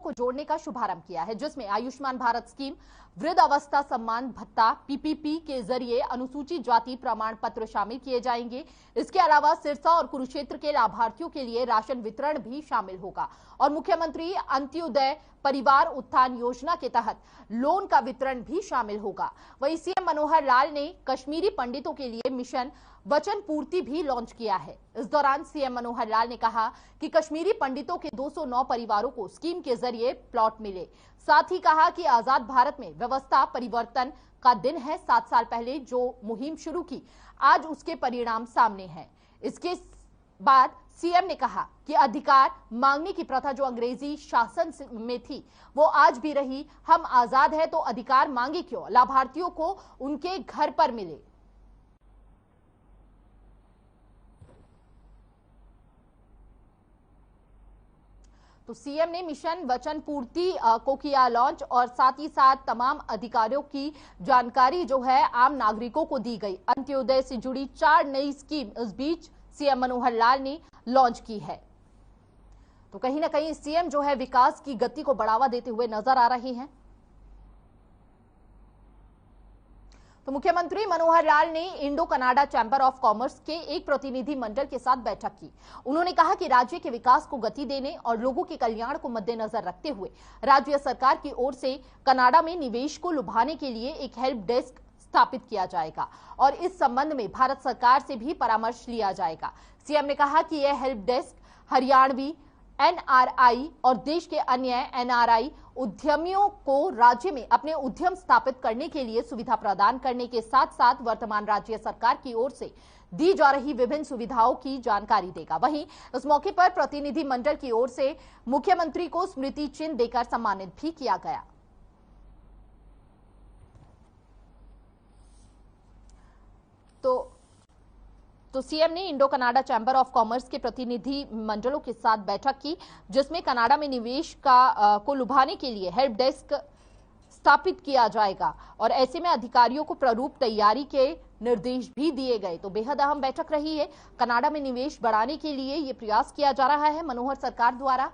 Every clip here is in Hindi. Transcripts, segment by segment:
को जोड़ने का शुभारंभ किया है, जिसमें आयुष्मान भारत स्कीम, वृद्ध अवस्था सम्मान भत्ता पीपीपी के जरिए अनुसूचित जाति प्रमाण पत्र शामिल किए जाएंगे। इसके अलावा सिरसा और कुरुक्षेत्र के लाभार्थियों के लिए राशन वितरण भी शामिल होगा और मुख्यमंत्री अंत्योदय परिवार उत्थान योजना के तहत लोन का वितरण भी शामिल होगा। वहीं सीएम मनोहर लाल ने कश्मीरी पंडितों के लिए मिशन वचन पूर्ति भी लॉन्च किया है। इस दौरान सीएम मनोहर लाल ने कहा कि कश्मीरी पंडितों के 209 परिवारों को स्कीम के जरिए प्लॉट मिले। साथ ही कहा कि आजाद भारत में व्यवस्था परिवर्तन का दिन है। 7 साल पहले जो मुहिम शुरू की, आज उसके परिणाम सामने हैं। इसके बाद सीएम ने कहा कि अधिकार मांगने की प्रथा जो अंग्रेजी शासन में थी वो आज भी रही। हम आजाद है तो अधिकार मांगे क्यों, लाभार्थियों को उनके घर पर मिले। तो सीएम ने मिशन वचन पूर्ति को किया लॉन्च और साथ ही साथ तमाम अधिकारियों की जानकारी जो है आम नागरिकों को दी गई। अंत्योदय से जुड़ी 4 नई स्कीम इस बीच सीएम मनोहर लाल ने लॉन्च की है। तो कहीं ना कहीं सीएम जो है विकास की गति को बढ़ावा देते हुए नजर आ रहे हैं। तो मुख्यमंत्री मनोहर लाल ने Indo Canada chamber of commerce के एक प्रतिनिधि मंडल के साथ बैठक की। उन्होंने कहा कि राज्य के विकास को गति देने और लोगों के कल्याण को मद्देनजर रखते हुए राज्य सरकार की ओर से कनाडा में निवेश को लुभाने के लिए एक हेल्प डेस्क स्थापित किया जाएगा और इस संबंध में भारत सरकार से भी परामर्श लिया जाएगा। सीएम ने कहा कि यह हेल्प डेस्क हरियाणवी एनआरआई और देश के अन्य एनआरआई उद्यमियों को राज्य में अपने उद्यम स्थापित करने के लिए सुविधा प्रदान करने के साथ साथ वर्तमान राज्य सरकार की ओर से दी जा रही विभिन्न सुविधाओं की जानकारी देगा। वहीं इस मौके पर प्रतिनिधि मंडल की ओर से मुख्यमंत्री को स्मृति चिन्ह देकर सम्मानित भी किया गया। तो सीएम ने Indo Canada chamber of commerce के प्रतिनिधि मंडलों के साथ बैठक की, जिसमें कनाडा में निवेश को लुभाने के लिए हेल्प डेस्क स्थापित किया जाएगा और ऐसे में अधिकारियों को प्रारूप तैयारी के निर्देश भी दिए गए। तो बेहद अहम बैठक रही है। कनाडा में निवेश बढ़ाने के लिए यह प्रयास किया जा रहा है मनोहर सरकार द्वारा।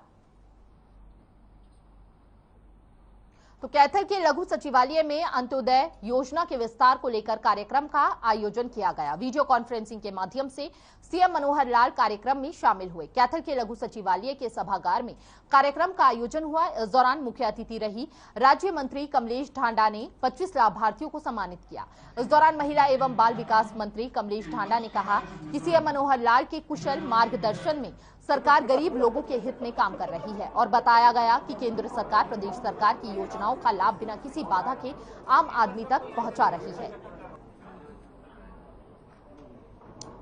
तो कैथल के लघु सचिवालय में अंत्योदय योजना के विस्तार को लेकर कार्यक्रम का आयोजन किया गया। वीडियो कॉन्फ्रेंसिंग के माध्यम से सीएम मनोहर लाल कार्यक्रम में शामिल हुए। कैथल के लघु सचिवालय के सभागार में कार्यक्रम का आयोजन हुआ। इस दौरान मुख्य अतिथि रही राज्य मंत्री कमलेश ढांडा ने 25 लाभार्थियों को सम्मानित किया। इस दौरान महिला एवं बाल विकास मंत्री कमलेश ढांडा ने कहा कि सीएम मनोहर लाल के कुशल मार्गदर्शन में सरकार गरीब लोगों के हित में काम कर रही है और बताया गया कि केंद्र सरकार प्रदेश सरकार की योजनाओं का लाभ बिना किसी बाधा के आम आदमी तक पहुंचा रही है।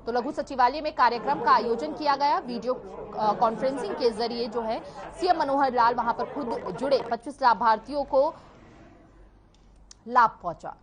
तो लघु सचिवालय में कार्यक्रम का आयोजन किया गया। वीडियो कॉन्फ्रेंसिंग के जरिए जो है सीएम मनोहर लाल वहां पर खुद जुड़े 25 लाभार्थियों को लाभ पहुंचा।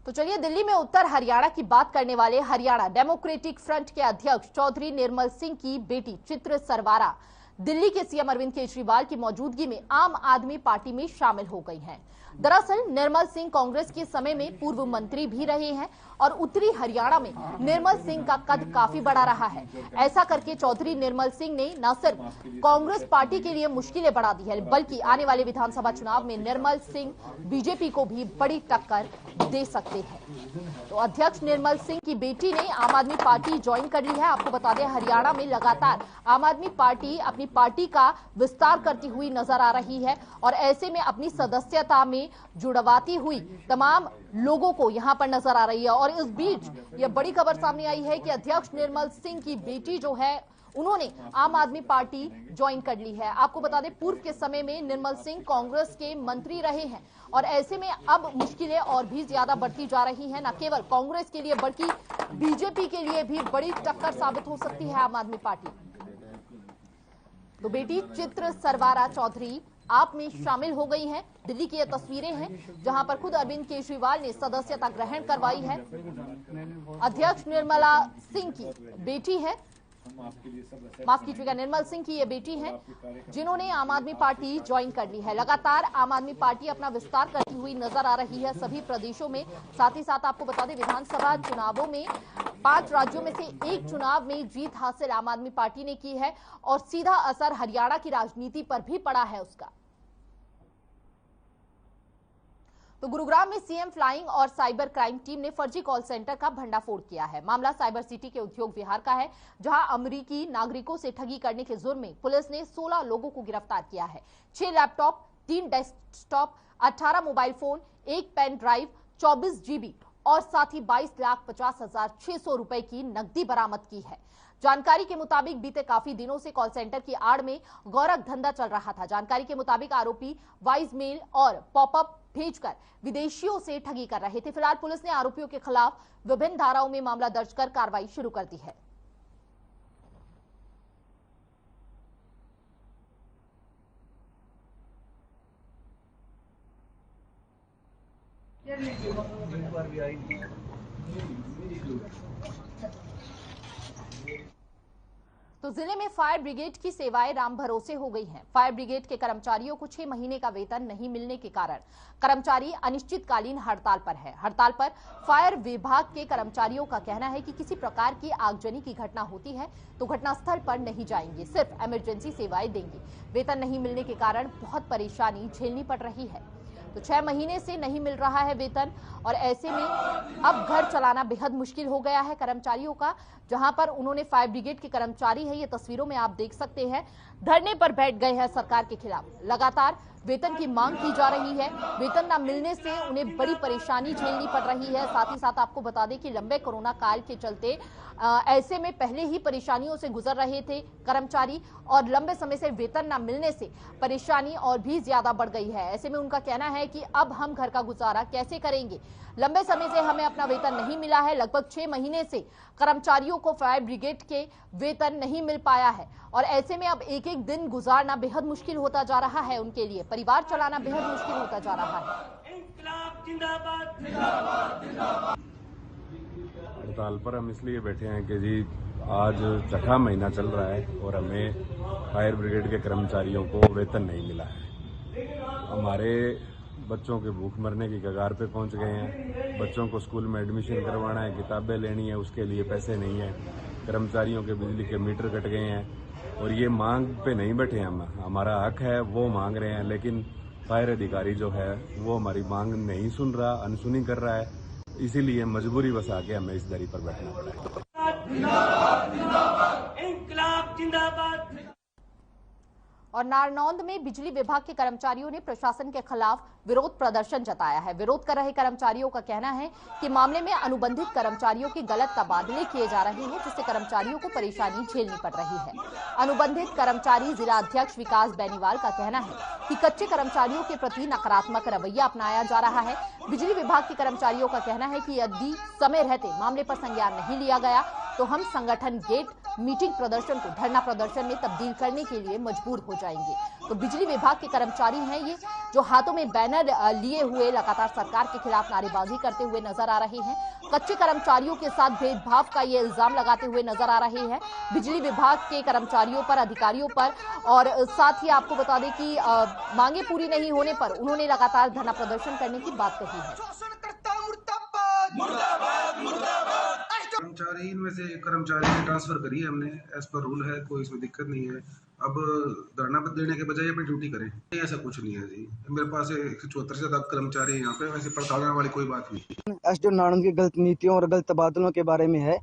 तो चलिए दिल्ली में उत्तर हरियाणा की बात करने वाले हरियाणा डेमोक्रेटिक फ्रंट के अध्यक्ष चौधरी निर्मल सिंह की बेटी चित्र सरवारा दिल्ली के सीएम अरविंद केजरीवाल की मौजूदगी में आम आदमी पार्टी में शामिल हो गई हैं। दरअसल निर्मल सिंह कांग्रेस के समय में पूर्व मंत्री भी रहे हैं और उत्तरी हरियाणा में निर्मल सिंह का कद काफी बड़ा रहा है। ऐसा करके चौधरी निर्मल सिंह ने न सिर्फ कांग्रेस पार्टी के लिए मुश्किलें बढ़ा दी है, बल्कि आने वाले विधानसभा चुनाव में निर्मल सिंह बीजेपी को भी बड़ी टक्कर दे सकते हैं। तो अध्यक्ष निर्मल सिंह की बेटी ने आम आदमी पार्टी ज्वाइन कर ली है। आपको बता दें हरियाणा में लगातार आम आदमी पार्टी अपनी पार्टी का विस्तार करती हुई नजर आ रही है और ऐसे में अपनी सदस्यता में जुड़वाती हुई तमाम लोगों को यहां पर नजर आ रही है। और इस बीच यह बड़ी खबर सामने आई है कि अध्यक्ष निर्मल सिंह की बेटी जो है उन्होंने आम आदमी पार्टी ज्वाइन कर ली है। आपको बता दें पूर्व के समय में निर्मल सिंह कांग्रेस के मंत्री रहे हैं और ऐसे में अब मुश्किलें और भी ज्यादा बढ़ती जा रही हैं, न केवल कांग्रेस के लिए बल्कि बीजेपी के लिए भी बड़ी टक्कर साबित हो सकती है आम आदमी पार्टी। तो बेटी चित्र सरवारा चौधरी आप में शामिल हो गई हैं। दिल्ली की ये तस्वीरें हैं जहां पर खुद अरविंद केजरीवाल ने सदस्यता ग्रहण करवाई है। अध्यक्ष निर्मला सिंह की बेटी है, माफ कीजिएगा निर्मल सिंह की ये बेटी है जिन्होंने आम आदमी पार्टी ज्वाइन कर ली है। लगातार आम आदमी पार्टी अपना विस्तार करती हुई नजर आ रही है सभी प्रदेशों में। साथ ही साथ आपको बता दें विधानसभा चुनावों में 5 राज्यों में से एक चुनाव में जीत हासिल आम आदमी पार्टी ने की है और सीधा असर हरियाणा की राजनीति पर भी पड़ा है उसका। तो गुरुग्राम में सीएम फ्लाइंग और साइबर क्राइम टीम ने फर्जी कॉल सेंटर का भंडाफोड़ किया है। मामला साइबर सिटी के उद्योग विहार का है, जहां अमेरिकी नागरिकों से ठगी करने के जुर्म में पुलिस ने 16 लोगों को गिरफ्तार किया है। 6 laptop, 3 desktop, 18 mobile phone, 1 pen drive, 24 GB और साथ ही 22,50,600 रुपए की नकदी बरामद की है। जानकारी के मुताबिक बीते काफी दिनों से कॉल सेंटर की आड़ में गौरव धंधा चल रहा था। जानकारी के मुताबिक आरोपी वॉइस मेल और पॉपअप भेजकर विदेशियों से ठगी कर रहे थे। फिलहाल पुलिस ने आरोपियों के खिलाफ विभिन्न धाराओं में मामला दर्ज कर कार्रवाई शुरू कर दी है। तो जिले में फायर ब्रिगेड की सेवाएं राम भरोसे हो गई हैं। फायर ब्रिगेड के कर्मचारियों को 6 महीने का वेतन नहीं मिलने के कारण कर्मचारी अनिश्चितकालीन हड़ताल पर है। हड़ताल पर फायर विभाग के कर्मचारियों का कहना है कि किसी प्रकार की आगजनी की घटना होती है तो घटनास्थल पर नहीं जाएंगे, सिर्फ इमरजेंसी सेवाएं देंगे। वेतन नहीं मिलने के कारण बहुत परेशानी झेलनी पड़ रही है। तो 6 महीने से नहीं मिल रहा है वेतन और ऐसे में अब घर चलाना बेहद मुश्किल हो गया है कर्मचारियों का। जहां पर उन्होंने फायर ब्रिगेड के कर्मचारी है, ये तस्वीरों में आप देख सकते हैं, धरने पर बैठ गए हैं सरकार के खिलाफ। लगातार वेतन की मांग की जा रही है। वेतन न मिलने से उन्हें बड़ी परेशानी झेलनी पड़ रही है। साथ ही साथ आपको बता दें कि लंबे कोरोना काल के चलते ऐसे में पहले ही परेशानियों से गुजर रहे थे कर्मचारी और लंबे समय से वेतन न मिलने से परेशानी और भी ज्यादा बढ़ गई है। ऐसे में उनका कहना है कि अब हम घर का गुजारा कैसे करेंगे, लंबे समय से हमें अपना वेतन नहीं मिला है। लगभग 6 महीने से कर्मचारियों को फायर ब्रिगेड के वेतन नहीं मिल पाया है और ऐसे में अब एक एक दिन गुजारना बेहद मुश्किल होता जा रहा है। उनके लिए परिवार चलाना बेहद मुश्किल होता जा रहा है। हड़ताल पर हम इसलिए बैठे हैं कि जी आज 6ठा महीना चल रहा है और हमें फायर ब्रिगेड के कर्मचारियों को वेतन नहीं मिला है। हमारे बच्चों के भूख मरने की कगार पे पहुंच गए हैं। बच्चों को स्कूल में एडमिशन करवाना है, किताबें लेनी है, उसके लिए पैसे नहीं है। कर्मचारियों के बिजली के मीटर कट गए हैं और ये मांग पे नहीं बैठे हम। हमारा हक है वो मांग रहे हैं, लेकिन फायर अधिकारी जो है वो हमारी मांग नहीं सुन रहा, अनसुनी कर रहा है। इसीलिए मजबूरी बस आके हमें इस दरी पर बैठना पड़ा है। और नारनौंद में बिजली विभाग के कर्मचारियों ने प्रशासन के खिलाफ विरोध प्रदर्शन जताया है। विरोध कर रहे कर्मचारियों का कहना है कि मामले में अनुबंधित कर्मचारियों के गलत तबादले किए जा रहे हैं, जिससे कर्मचारियों को परेशानी झेलनी पड़ रही है। अनुबंधित कर्मचारी जिला अध्यक्ष विकास बेनीवाल का कहना है कि कच्चे कर्मचारियों के प्रति नकारात्मक रवैया अपनाया जा रहा है। बिजली विभाग के कर्मचारियों का कहना है कि यदि समय रहते मामले पर संज्ञान नहीं लिया गया तो हम संगठन गेट मीटिंग प्रदर्शन को धरना प्रदर्शन में तब्दील करने के लिए मजबूर हो जाएंगे। तो बिजली विभाग के कर्मचारी हैं ये, जो हाथों में बैनर लिए हुए लगातार सरकार के खिलाफ नारेबाजी करते हुए नजर आ रहे हैं। कच्चे कर्मचारियों के साथ भेदभाव का ये इल्जाम लगाते हुए नजर आ रहे हैं बिजली विभाग के कर्मचारियों पर, अधिकारियों पर। और साथ ही आपको बता दें कि मांगे पूरी नहीं होने पर उन्होंने लगातार धरना प्रदर्शन करने की बात कही है। कर्मचारी इनमें से कर्मचारी ने ट्रांसफर करी है हमने, एज पर रूल है, कोई इसमें दिक्कत नहीं है। अब धरना देने के बजाय अपनी ड्यूटी करें, ऐसा कुछ नहीं है जी। मेरे पास 174 से ज्यादा कर्मचारी है यहाँ पे, वैसे पड़तालने वाली कोई बात नहीं। एसडीओ नारनौंद की गलत नीतियों और गलत तबादलों के बारे में है।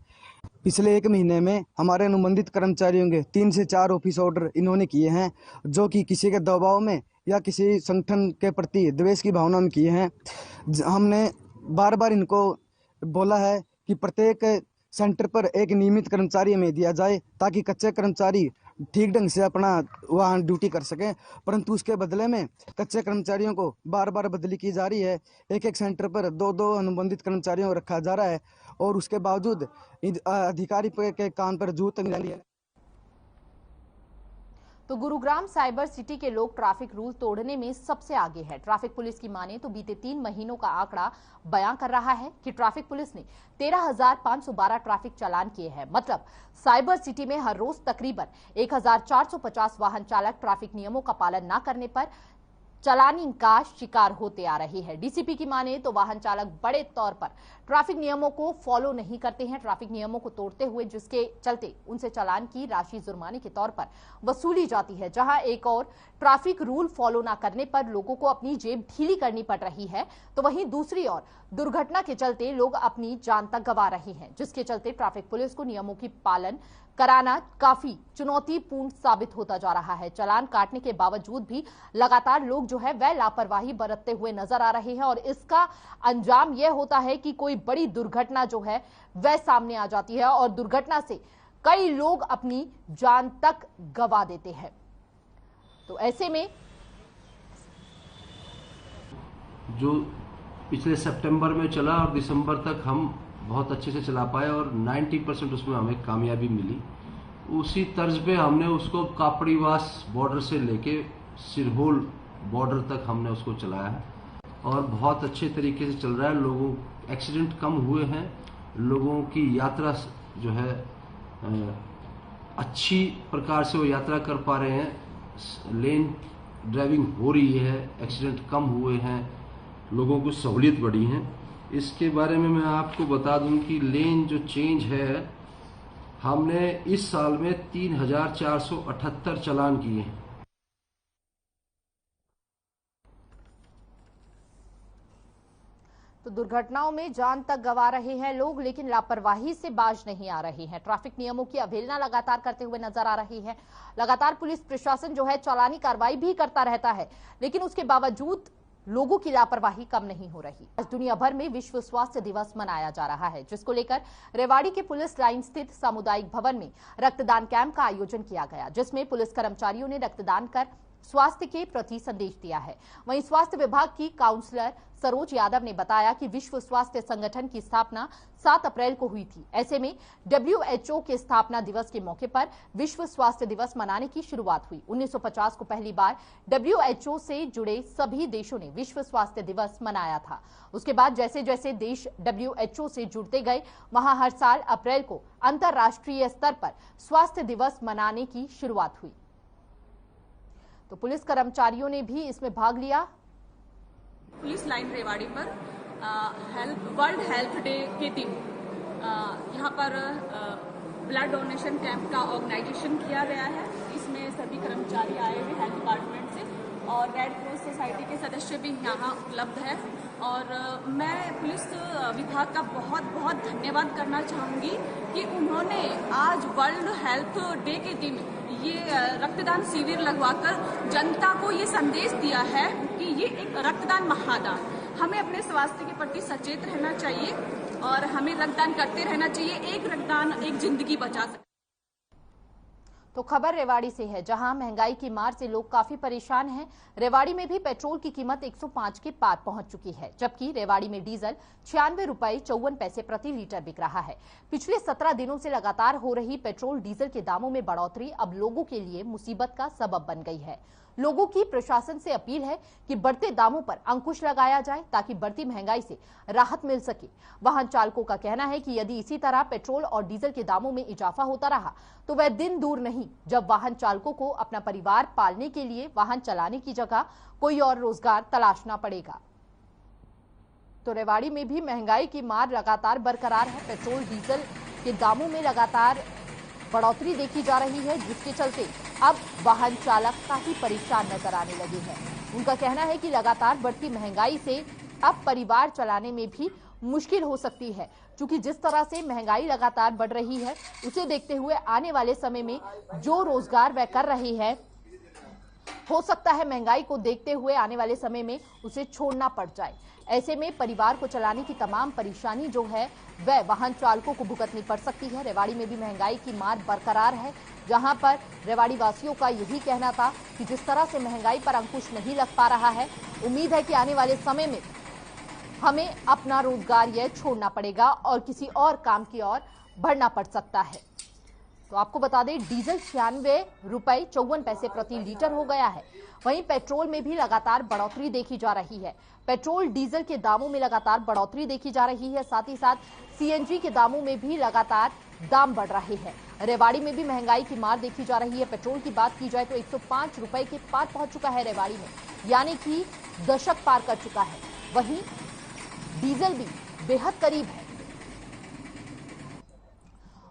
पिछले 1 महीने में हमारे अनुबंधित कर्मचारियों के 3 से 4 ऑफिस ऑर्डर इन्होंने किए हैं, जो कि किसी के दबाव में या किसी संगठन के प्रति द्वेष की भावना में किए हैं। हमने बार बार इनको बोला है कि प्रत्येक सेंटर पर एक नियमित कर्मचारी हमें दिया जाए, ताकि कच्चे कर्मचारी ठीक ढंग से अपना वहाँ ड्यूटी कर सकें। परंतु उसके बदले में कच्चे कर्मचारियों को बार बार बदली की जा रही है। एक सेंटर पर 2 अनुबंधित कर्मचारियों को रखा जा रहा है और उसके बावजूद अधिकारी के कान पर जूं तक नहीं है। तो गुरुग्राम साइबर सिटी के लोग ट्रैफिक रूल तोड़ने में सबसे आगे है। ट्रैफिक पुलिस की माने तो बीते 3 महीनों का आंकड़ा बयां कर रहा है कि ट्रैफिक पुलिस ने 13,512 ट्रैफिक चालान किए हैं। मतलब साइबर सिटी में हर रोज तकरीबन 1,450 वाहन चालक ट्रैफिक नियमों का पालन न करने पर चालानी का शिकार होते आ रही है। डीसीपी की माने तो वाहन चालक बड़े तौर पर ट्रैफिक नियमों को फॉलो नहीं करते हैं, ट्रैफिक नियमों को तोड़ते हुए, जिसके चलते उनसे चालान की राशि जुर्माने के तौर पर वसूली जाती है। जहां एक और ट्रैफिक रूल फॉलो न करने पर लोगों को अपनी जेब ढीली करनी पड़ रही है, तो वहीं दूसरी ओर दुर्घटना के चलते लोग अपनी जान तक गंवा रहे हैं, जिसके चलते ट्रैफिक पुलिस को नियमों की पालन कराना काफी चुनौतीपूर्ण साबित होता जा रहा है। चालान काटने के बावजूद भी लगातार लोग जो है वह लापरवाही बरतते हुए नजर आ रहे हैं और इसका अंजाम यह होता है कि कोई बड़ी दुर्घटना जो है वह सामने आ जाती है और दुर्घटना से कई लोग अपनी जान तक गंवा देते हैं। तो ऐसे में जो पिछले सितंबर में चला और दिसंबर तक हम बहुत अच्छे से चला पाए और 90% उसमें हमें कामयाबी मिली। उसी तर्ज पे हमने उसको कापड़ीवास बॉर्डर से लेके सिरहोल बॉर्डर तक हमने उसको चलाया है और बहुत अच्छे तरीके से चल रहा है। लोगों एक्सीडेंट कम हुए हैं, लोगों की यात्रा जो है अच्छी प्रकार से वो यात्रा कर पा रहे हैं, लेन ड्राइविंग हो रही है, एक्सीडेंट कम हुए हैं, लोगों को सहूलियत बढ़ी है। इसके बारे में मैं आपको बता दूं कि लेन जो चेंज है, हमने इस साल में 3478 चालान किए हैं। तो दुर्घटनाओं में जान तक गंवा रहे हैं लोग, लेकिन लापरवाही से बाज नहीं आ रहे हैं। ट्रैफिक नियमों की अवहेलना लगातार करते हुए नजर आ रही है। लगातार पुलिस प्रशासन जो है चालानी कार्रवाई भी करता रहता है, लेकिन उसके बावजूद लोगों की लापरवाही कम नहीं हो रही। आज दुनिया भर में विश्व स्वास्थ्य दिवस मनाया जा रहा है, जिसको लेकर रेवाड़ी के पुलिस लाइन स्थित सामुदायिक भवन में रक्तदान कैंप का आयोजन किया गया, जिसमें पुलिस कर्मचारियों ने रक्तदान कर स्वास्थ्य के प्रति संदेश दिया है। वहीं स्वास्थ्य विभाग की काउंसलर सरोज यादव ने बताया कि विश्व स्वास्थ्य संगठन की स्थापना 7 अप्रैल को हुई थी। ऐसे में WHO के स्थापना दिवस के मौके पर विश्व स्वास्थ्य दिवस मनाने की शुरुआत हुई। 1950 को पहली बार WHO से जुड़े सभी देशों ने विश्व स्वास्थ्य दिवस मनाया था। उसके बाद जैसे जैसे देश WHO से जुड़ते गए, वहां हर साल अप्रैल को अंतर्राष्ट्रीय स्तर पर स्वास्थ्य दिवस मनाने की शुरुआत हुई। तो पुलिस कर्मचारियों ने भी इसमें भाग लिया। पुलिस लाइन रेवाड़ी पर वर्ल्ड हेल्थ डे के दिन यहाँ पर ब्लड डोनेशन कैंप का ऑर्गेनाइजेशन किया गया है। इसमें सभी कर्मचारी आए हुए हेल्थ डिपार्टमेंट से और रेड क्रॉस सोसाइटी के सदस्य भी यहाँ उपलब्ध है। और मैं पुलिस विभाग का बहुत बहुत धन्यवाद करना चाहूँगी कि उन्होंने आज वर्ल्ड हेल्थ डे के दिन ये रक्तदान शिविर लगवाकर जनता को ये संदेश दिया है कि ये एक रक्तदान महादान, हमें अपने स्वास्थ्य के प्रति सचेत रहना चाहिए और हमें रक्तदान करते रहना चाहिए। एक रक्तदान एक जिंदगी बचा सकता है। तो खबर रेवाड़ी से है, जहां महंगाई की मार से लोग काफी परेशान हैं। रेवाड़ी में भी पेट्रोल की कीमत 105 के पार पहुंच चुकी है, जबकि रेवाड़ी में डीजल 96 रुपए 54 पैसे प्रति लीटर बिक रहा है। पिछले 17 दिनों से लगातार हो रही पेट्रोल डीजल के दामों में बढ़ोतरी अब लोगों के लिए मुसीबत का सबब बन गई है। लोगों की प्रशासन से अपील है कि बढ़ते दामों पर अंकुश लगाया जाए ताकि बढ़ती महंगाई से राहत मिल सके। वाहन चालकों का कहना है कि यदि इसी तरह पेट्रोल और डीजल के दामों में इजाफा होता रहा तो वह दिन दूर नहीं जब वाहन चालकों को अपना परिवार पालने के लिए वाहन चलाने की जगह कोई और रोजगार तलाशना पड़ेगा। तो रेवाड़ी में भी महंगाई की मार लगातार बरकरार है। पेट्रोल डीजल के दामों में लगातार बढ़ोतरी देखी जा रही है, जिसके चलते अब वाहन चालक काफी परेशान नजर आने लगे हैं। उनका कहना है कि लगातार बढ़ती महंगाई से अब परिवार चलाने में भी मुश्किल हो सकती है, क्योंकि जिस तरह से महंगाई लगातार बढ़ रही है उसे देखते हुए आने वाले समय में जो रोजगार वह कर रही है, हो सकता है महंगाई को देखते हुए आने वाले समय में उसे छोड़ना पड़ जाए। ऐसे में परिवार को चलाने की तमाम परेशानी जो है वह वाहन चालकों को भुगतनी पड़ सकती है। रेवाड़ी में भी महंगाई की मार बरकरार है, जहां पर रेवाड़ी वासियों का यही कहना था कि जिस तरह से महंगाई पर अंकुश नहीं लग पा रहा है, उम्मीद है कि आने वाले समय में हमें अपना रोजगार यह छोड़ना पड़ेगा और किसी और काम की ओर बढ़ना पड़ सकता है। तो आपको बता दें, डीजल 96 रुपए 54 पैसे प्रति लीटर हो गया है। वहीं पेट्रोल में भी लगातार बढ़ोतरी देखी जा रही है। पेट्रोल डीजल के दामों में लगातार बढ़ोतरी देखी जा रही है, साथ ही साथ सीएनजी के दामों में भी लगातार दाम बढ़ रहे हैं। रेवाड़ी में भी महंगाई की मार देखी जा रही है। पेट्रोल की बात की जाए तो 105 रुपए के पार पहुंच चुका है रेवाड़ी में। यानी कि दशक पार कर चुका है। वहीं डीजल भी बेहद करीब है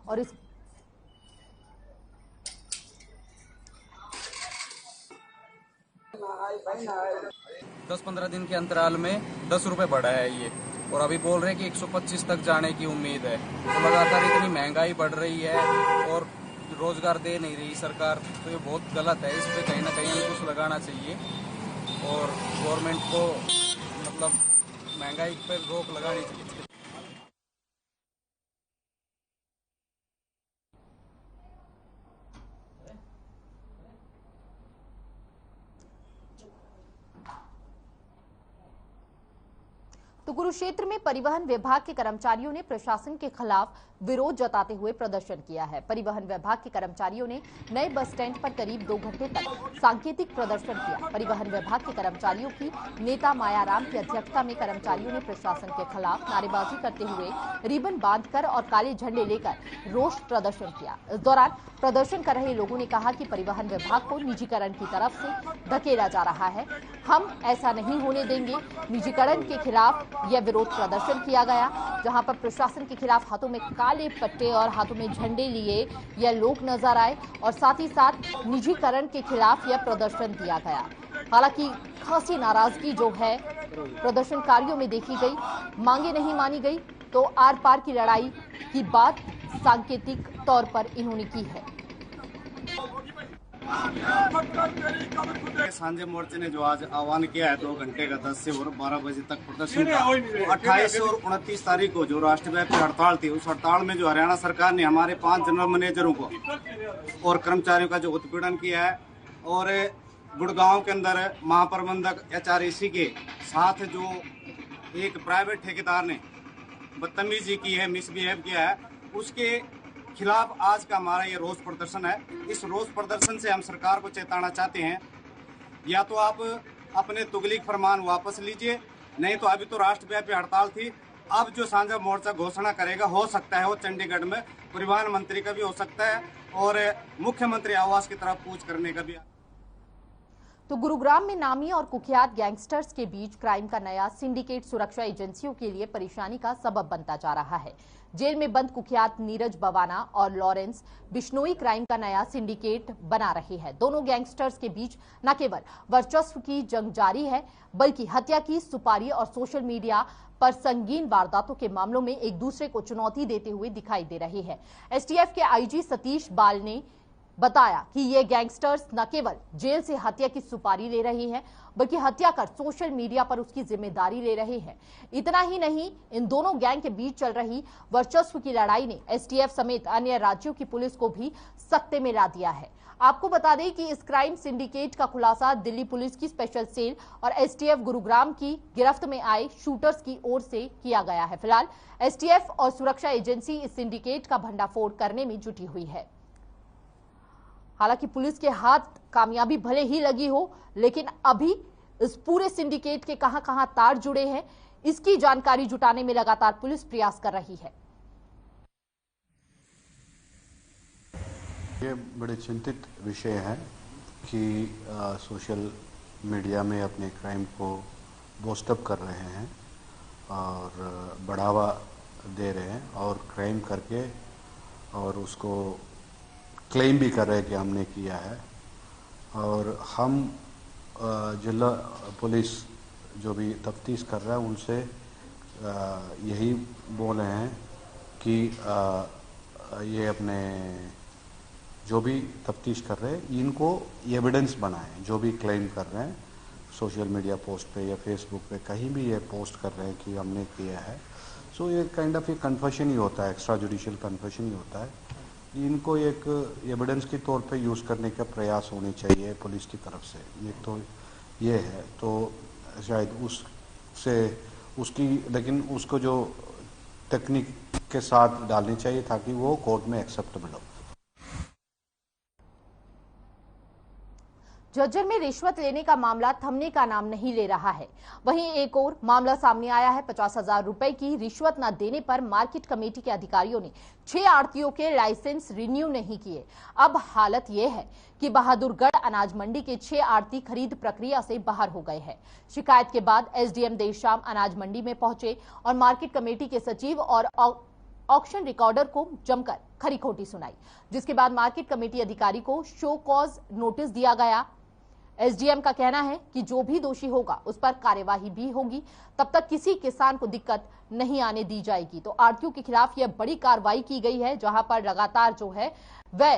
और इस 10-15 दिन के अंतराल में 10 रुपए बढ़ा है ये, और अभी बोल रहे हैं कि 125 तक जाने की उम्मीद है। तो लगातार इतनी महंगाई बढ़ रही है और रोजगार दे नहीं रही सरकार, तो ये बहुत गलत है। इस पे कहीं ना कहीं अंकुश लगाना चाहिए और गवर्नमेंट को मतलब महंगाई पर रोक लगानी चाहिए। तो कुरुक्षेत्र में परिवहन विभाग के कर्मचारियों ने प्रशासन के खिलाफ विरोध जताते हुए प्रदर्शन किया है। परिवहन विभाग के कर्मचारियों ने नए बस स्टैंड पर करीब 2 घंटे तक सांकेतिक प्रदर्शन किया। परिवहन विभाग के कर्मचारियों की नेता मायाराम की अध्यक्षता में कर्मचारियों ने प्रशासन के खिलाफ नारेबाजी करते हुए रिबन बांधकर और काले झंडे लेकर रोष प्रदर्शन किया। इस दौरान प्रदर्शन कर रहे लोगों ने कहा कि परिवहन विभाग को निजीकरण की तरफ से धकेला जा रहा है, हम ऐसा नहीं होने देंगे। निजीकरण के खिलाफ यह विरोध प्रदर्शन किया गया, जहां पर प्रशासन के खिलाफ हाथों में काले पट्टे और हाथों में झंडे लिए यह लोग नजर आए और साथ ही साथ निजीकरण के खिलाफ यह प्रदर्शन दिया गया। हालांकि खासी नाराजगी जो है प्रदर्शनकारियों में देखी गई, मांगे नहीं मानी गई, तो आर पार की लड़ाई की बात सांकेतिक तौर पर इन्होंने की है। सांझे मोर्चे ने जो आज आह्वान किया है 2 घंटे का 10 से और 12 बजे तक प्रदर्शन का, 28 और 29 तारीख को जो राष्ट्रव्यापी हड़ताल थी, उस हड़ताल में जो हरियाणा सरकार ने हमारे 5 जनरल मैनेजरों को और कर्मचारियों का जो उत्पीड़न किया है, और गुड़गांव के अंदर महाप्रबंधक HRAC के साथ जो एक प्राइवेट ठेकेदार ने बदतमीजी की है, मिसबिहेव किया है, उसके खिलाफ आज का हमारा ये रोष प्रदर्शन है। इस रोष प्रदर्शन से हम सरकार को चेताना चाहते हैं, या तो आप अपने तुगलिक फरमान वापस लीजिए, नहीं तो अभी तो राष्ट्रव्यापी हड़ताल थी, अब जो साझा मोर्चा घोषणा करेगा हो सकता है वो चंडीगढ़ में परिवहन मंत्री का भी हो सकता है और मुख्यमंत्री आवास की तरफ कूच करने का भी। तो गुरुग्राम में नामी और कुख्यात गैंगस्टर्स के बीच क्राइम का नया सिंडिकेट सुरक्षा एजेंसियों के लिए परेशानी का सबब बनता जा रहा है। जेल में बंद कुख्यात नीरज बवाना और लॉरेंस बिश्नोई क्राइम का नया सिंडिकेट बना रहे हैं। दोनों गैंगस्टर्स के बीच न केवल वर्चस्व की जंग जारी है, बल्कि हत्या की सुपारी और सोशल मीडिया पर संगीन वारदातों के मामलों में एक दूसरे को चुनौती देते हुए दिखाई दे रहे हैं। एसटीएफ के आईजी सतीश बाल ने बताया कि ये गैंगस्टर्स न केवल जेल से हत्या की सुपारी ले रहे हैं, बल्कि हत्या कर सोशल मीडिया पर उसकी जिम्मेदारी ले रहे हैं। इतना ही नहीं, इन दोनों गैंग के बीच चल रही वर्चस्व की लड़ाई ने एसटीएफ समेत अन्य राज्यों की पुलिस को भी सख्ते में ला दिया है। आपको बता दें कि इस क्राइम सिंडिकेट का खुलासा दिल्ली पुलिस की स्पेशल सेल और एसटीएफ गुरुग्राम की गिरफ्त में आए शूटर्स की ओर से किया गया है। फिलहाल एसटीएफ और सुरक्षा एजेंसी इस सिंडिकेट का भंडाफोड़ करने में जुटी हुई है। हालांकि पुलिस के हाथ कामयाबी भले ही लगी हो, लेकिन अभी इस पूरे सिंडिकेट के कहां-कहां तार जुड़े हैं, इसकी जानकारी जुटाने में लगातार पुलिस प्रयास कर रही है। ये बड़े चिंतित विषय है कि सोशल मीडिया में अपने क्राइम को बूस्टअप कर रहे हैं और बढ़ावा दे रहे हैं और क्राइम करके और उसको क्लेम भी कर रहे हैं कि हमने किया है। और हम जिला पुलिस जो भी तफ्तीश कर रहा है उनसे यही बोल रहे हैं कि ये अपने जो भी तफ्तीश कर रहे हैं इनको एविडेंस बनाएं। जो भी क्लेम कर रहे हैं सोशल मीडिया पोस्ट पे या फेसबुक पे कहीं भी ये पोस्ट कर रहे हैं कि हमने किया है, सो ये काइंड ऑफ एक कन्फेशन ही होता है, एक्स्ट्रा जुडिशियल कन्फेशन ही होता है। इनको एक एविडेंस के तौर पे यूज़ करने का प्रयास होने चाहिए पुलिस की तरफ से। एक तो ये है, तो शायद उससे उसकी, लेकिन उसको जो टेक्निक के साथ डालनी चाहिए ताकि वो कोर्ट में एक्सेप्टेबल हो। झज्जर में रिश्वत लेने का मामला थमने का नाम नहीं ले रहा है। वहीं एक और मामला सामने आया है। 50,000 रुपए की रिश्वत न देने पर मार्केट कमेटी के अधिकारियों ने 6 आड़तियों के लाइसेंस रिन्यू नहीं किए। अब हालत यह है कि बहादुरगढ़ अनाज मंडी के 6 आड़ती खरीद प्रक्रिया से बाहर हो गए हैं। शिकायत के बाद एसडीएम देर शाम अनाज मंडी में पहुंचे और मार्केट कमेटी के सचिव और ऑक्शन रिकॉर्डर को जमकर खरी खोटी सुनाई, जिसके बाद मार्केट कमेटी अधिकारी को शो कॉज नोटिस दिया गया। एसडीएम का कहना है कि जो भी दोषी होगा उस पर कार्यवाही भी होगी, तब तक किसी किसान को दिक्कत नहीं आने दी जाएगी। तो आड़तियों के खिलाफ यह बड़ी कार्रवाई की गई है, जहां पर लगातार जो है वह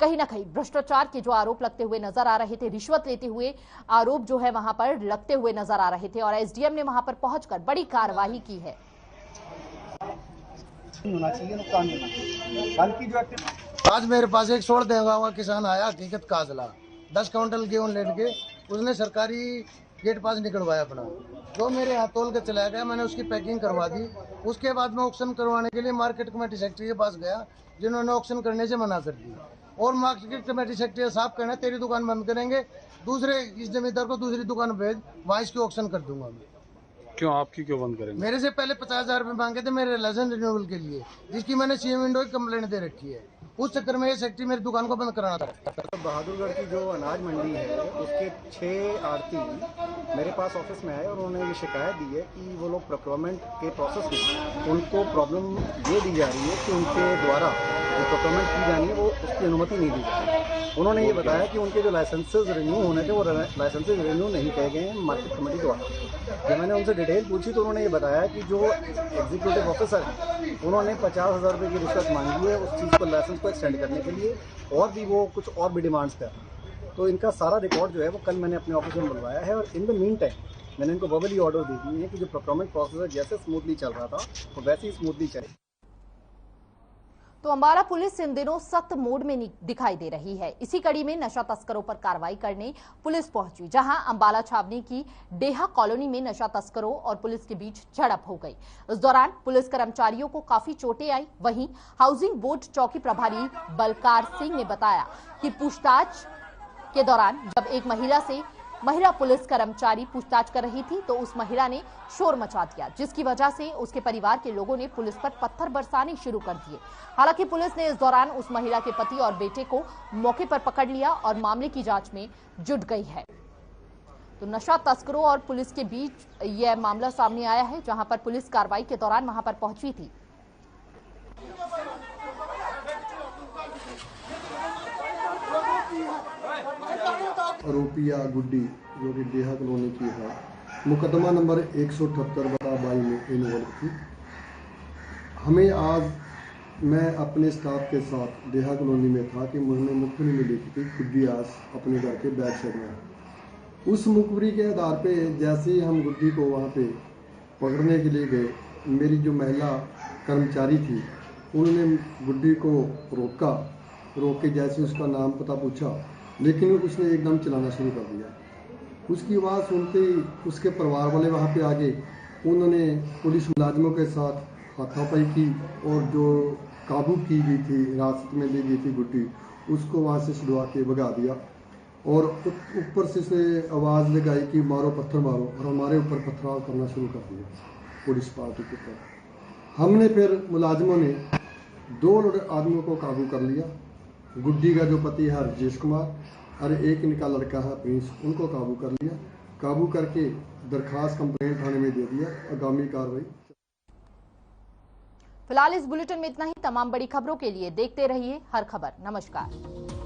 कहीं ना कहीं भ्रष्टाचार के जो आरोप लगते हुए नजर आ रहे थे, रिश्वत लेते हुए आरोप जो है वहां पर लगते हुए नजर आ रहे थे और एसडीएम ने वहां पर पहुंचकर बड़ी कार्रवाई की है। होना चाहिए नुकसान आज मेरे पास एक छोड़ देगा हुआ किसान आया, हकीकत काजला 10 क्विंटल गेहूं लेट के उसने सरकारी गेट पास निकलवाया अपना, जो मेरे हाथ तोल के चला गया। मैंने उसकी पैकिंग करवा दी। उसके बाद मैं ऑक्शन करवाने के लिए मार्केट कमेटी सेक्रेटरी के पास गया, जिन्होंने ऑक्शन करने से मना कर दी और मार्केट कमेटी सेक्रेटरी साहब कहना तेरी दुकान बंद करेंगे, दूसरे इस जमींदार को दूसरी दुकान भेज, वहाँ इसकी ऑक्शन कर दूंगा मैं। क्यों आपकी क्यों बंद करेंगे? मेरे से पहले 50,000 रुपए मांगे थे मेरे लाइसेंस रिन्यूअल के लिए, जिसकी मैंने सीएम विंडो की कंप्लेंट दे रखी है। उस चक्कर में ये सेक्रेटरी मेरी दुकान को बंद कराना था। बहादुरगढ़ की जो अनाज मंडी है उसके 6 आड़ती मेरे पास ऑफिस में आए और उन्होंने ये शिकायत दी है कि वो लोग प्रोक्योरमेंट के प्रोसेस में उनको प्रॉब्लम ये दी जा रही है कि उनके द्वारा जो प्रोक्योरमेंट की जानी है वो उसकी अनुमति नहीं दी जा रही। उन्होंने ये बताया कि उनके जो लाइसेंसेज रिन्यू होने थे वो लाइसेंसेज रिन्यू नहीं किए गए हैं मार्केट कमेटी द्वारा। जब मैंने उनसे डिटेल पूछी तो उन्होंने ये बताया कि जो एग्जीक्यूटिव ऑफिसर है उन्होंने 50,000 रुपये की रिश्वत मांगी है उस चीज़ को लाइसेंस को एक्सटेंड करने के लिए, और भी वो कुछ और भी डिमांड्स कर रहे हैं। तो इनका सारा रिकॉर्ड जो है वो कल मैंने अपने ऑफिस में बुलवाया है और इन द मीन टाइम मैंने इनको वर्बली ऑर्डर दे दिए हैं कि जो प्रोक्योरमेंट प्रोसेस जैसे स्मूथली चल रहा था वो वैसे ही स्मूथली चले। तो अंबाला पुलिस इन दिनों सख्त मोड में दिखाई दे रही है। इसी कड़ी में नशा तस्करों पर कार्रवाई करने पुलिस पहुंची, जहां अंबाला छावनी की डेहा कॉलोनी में नशा तस्करों और पुलिस के बीच झड़प हो गई। इस दौरान पुलिस कर्मचारियों को काफी चोटें आई। वहीं हाउसिंग बोर्ड चौकी प्रभारी बलकार सिंह ने बताया कि पूछताछ के दौरान जब एक महिला पुलिस कर्मचारी पूछताछ कर रही थी तो उस महिला ने शोर मचा दिया, जिसकी वजह से उसके परिवार के लोगों ने पुलिस पर पत्थर बरसाने शुरू कर दिए। हालांकि पुलिस ने इस दौरान उस महिला के पति और बेटे को मौके पर पकड़ लिया और मामले की जांच में जुट गई है। तो नशा तस्करों और पुलिस के बीच यह मामला सामने आया है, जहां पर पुलिस कार्रवाई के दौरान वहां पर पहुंची थी। आरोपी या गुड्डी जो कि डेहा कॉलोनी की है, मुकदमा नंबर 178/22 में इन्वॉल्व थी। हमें आज मैं अपने स्टाफ के साथ डेहा कॉलोनी में था कि मुझे मुखबिरी मिली थी गुड्डी आज अपने घर के बैक साइड में। उस मुखबिरी के आधार पे जैसे ही हम गुड्डी को वहाँ पे पकड़ने के लिए गए, मेरी जो महिला कर्मचारी थी उन्होंने गुड्डी को रोक के जैसे उसका नाम पता पूछा, लेकिन उसने एकदम चलाना शुरू कर दिया। उसकी आवाज़ सुनते ही उसके परिवार वाले वहाँ पे आ गए। उन्होंने पुलिस मुलाजिमों के साथ हाथापाई की और जो काबू की गई थी, हिरासत में ली गई थी गुड्डी, उसको वहाँ से छुड़वा के भगा दिया और ऊपर से आवाज़ लगाई कि मारो पत्थर मारो, और हमारे ऊपर पथराव करना शुरू कर दिया पुलिस पार्टी के ऊपर। हमने फिर मुलाजिमों ने 2 आदमियों को काबू कर लिया। गुड्डी का जो पति है राजेश कुमार और एक इनका लड़का है प्रिंस, उनको काबू कर लिया। काबू करके दरखास्त कंप्लेंट थाने में दे दिया। आगामी कार्रवाई। फिलहाल इस बुलेटिन में इतना ही। तमाम बड़ी खबरों के लिए देखते रहिए हर खबर। नमस्कार।